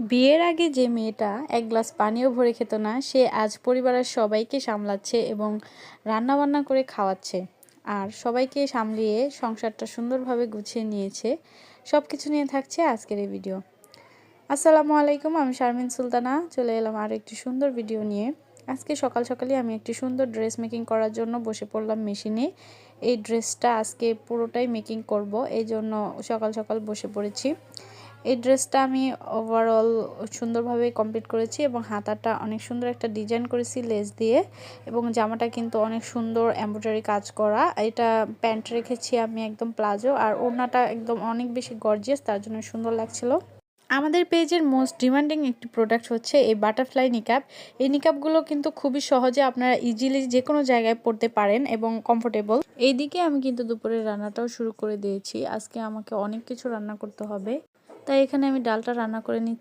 বিয়ের আগে যে মেয়েটা এক গ্লাস পানিও ভরে খেত না, সে আজ পরিবারের সবাইকে সামলাচ্ছে এবং রান্নাবান্না করে খাওয়াচ্ছে। আর সবাইকে সামলিয়ে সংসারটা সুন্দরভাবে গুছিয়ে নিয়েছে। সব কিছু নিয়ে থাকছে আজকের এই ভিডিও। আসসালামু আলাইকুম, আমি শারমিন সুলতানা চলে এলাম আর একটি সুন্দর ভিডিও নিয়ে। আজকে সকাল সকালে আমি একটি সুন্দর ড্রেস মেকিং করার জন্য বসে পড়লাম মেশিনে। এই ড্রেসটা আজকে পুরোটাই মেকিং করব, এই জন্য সকাল সকাল বসে পড়েছি। এই ড্রেসটা আমি ওভারঅল সুন্দরভাবে কমপ্লিট করেছি এবং হাতাটা অনেক সুন্দর একটা ডিজাইন করেছি লেস দিয়ে, এবং জামাটা কিন্তু অনেক সুন্দর এমব্রয়ডারি কাজ করা। এটা প্যান্ট রেখেছি আমি একদম প্লাজো, আর ওড়নাটা একদম অনেক বেশি গর্জিয়াস, তার জন্য সুন্দর লাগছিল। আমাদের পেজের মোস্ট ডিমান্ডিং একটি প্রোডাক্ট হচ্ছে এই বাটারফ্লাই নিকাব। এই নিকাবগুলো কিন্তু খুবই সহজে আপনারা ইজিলি যে কোনো জায়গায় পরতে পারেন এবং কমফোর্টেবল। এইদিকে আমি কিন্তু দুপুরের রান্নাটাও শুরু করে দিয়েছি। আজকে আমাকে অনেক কিছু রান্না করতে হবে, তাই এখানে আমি ডালটা রান্না করে নিচ্ছি।